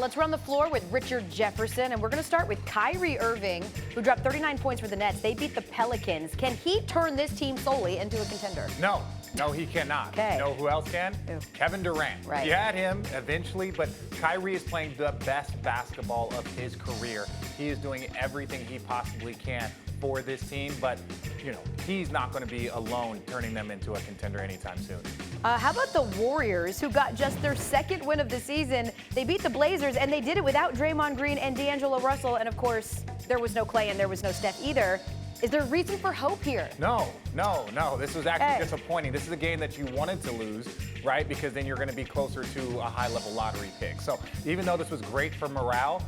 let's run the floor with Richard Jefferson, and we're going to start with Kyrie Irving, who dropped 39 points for the Nets. They beat the Pelicans. Can he turn this team solely into a contender? No, he cannot. Okay. You know who else can? Who? Kevin Durant. Right. You had him eventually, but Kyrie is playing the best basketball of his career. He is doing everything he possibly can for this team, but he's not going to be alone turning them into a contender anytime soon. How about the Warriors, who got just their second win of the season? They beat the Blazers, and they did it without Draymond Green and D'Angelo Russell, and of course, there was no Clay and there was no Steph either. Is there reason for hope here? No. This was actually disappointing. This is a game that you wanted to lose, right? Because then you're going to be closer to a high-level lottery pick. So even though this was great for morale,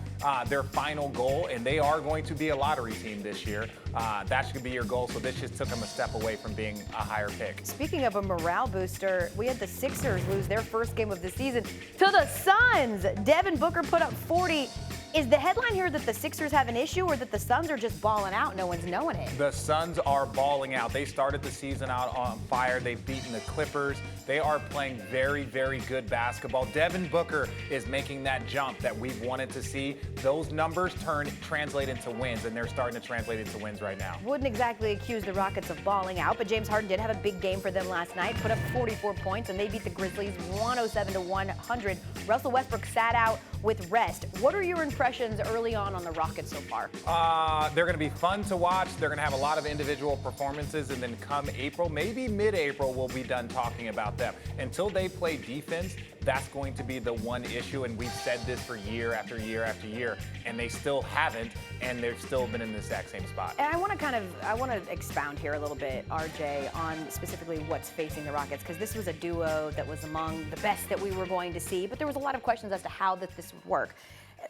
their final goal, and they are going to be a lottery team this year, that should be your goal. So this just took them a step away from being a higher pick. Speaking of a morale booster, we had the Sixers lose their first game of the season to the Suns. Devin Booker put up 40. Is the headline here that the Sixers have an issue, or that the Suns are just balling out? No one's knowing it. The Suns are balling out. They started the season out on fire. They've beaten the Clippers. They are playing very, very good basketball. Devin Booker is making that jump that we've wanted to see. Those numbers translate into wins, and they're starting to translate into wins right now. Wouldn't exactly accuse the Rockets of balling out, but James Harden did have a big game for them last night, put up 44 points, and they beat the Grizzlies 107-100. Russell Westbrook sat out with rest. What are your impressions early on the Rockets so far? They're going to be fun to watch. They're going to have a lot of individual performances, and then come April, maybe mid-April, we'll be done talking about them. Until they play defense, that's going to be the one issue, and we've said this for year after year after year, and they still haven't, and they've still been in the exact same spot. And I want to expound here a little bit, RJ, on specifically what's facing the Rockets, because this was a duo that was among the best that we were going to see, but there was a lot of questions as to how this would work.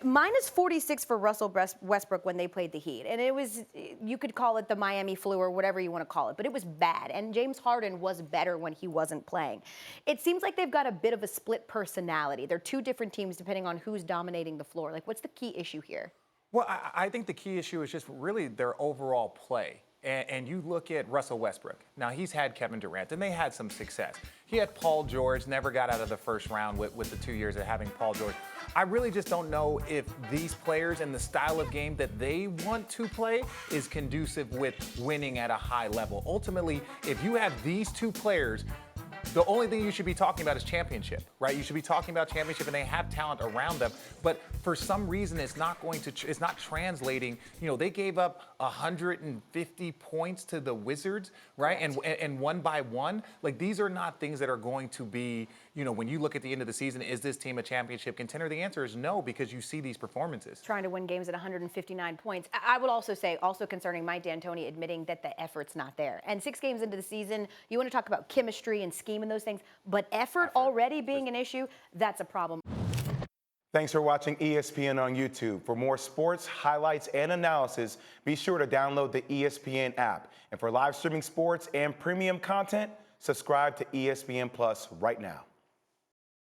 Minus 46 for Russell Westbrook when they played the Heat. And it was, you could call it the Miami flu or whatever you want to call it, but it was bad. And James Harden was better when he wasn't playing. It seems like they've got a bit of a split personality. They're two different teams depending on who's dominating the floor. Like, what's the key issue here? Well, I think the key issue is just really their overall play. And you look at Russell Westbrook. Now, he's had Kevin Durant, and they had some success. He had Paul George, never got out of the first round with the 2 years of having Paul George. I really just don't know if these players and the style of game that they want to play is conducive with winning at a high level. Ultimately, if you have these two players, the only thing you should be talking about is championship, right? You should be talking about championship, and they have talent around them. But for some reason, it's not translating. They gave up 150 points to the Wizards, right? And one by one, like, these are not things that are going to be, when you look at the end of the season, is this team a championship contender? The answer is no, because you see these performances. Trying to win games at 159 points. I would also say, also concerning Mike D'Antoni admitting that the effort's not there. And 6 games into the season, you want to talk about chemistry and scheme and those things, but effort already being an issue, that's a problem. Thanks for watching ESPN on YouTube. For more sports, highlights, and analysis, be sure to download the ESPN app. And for live streaming sports and premium content, subscribe to ESPN Plus right now.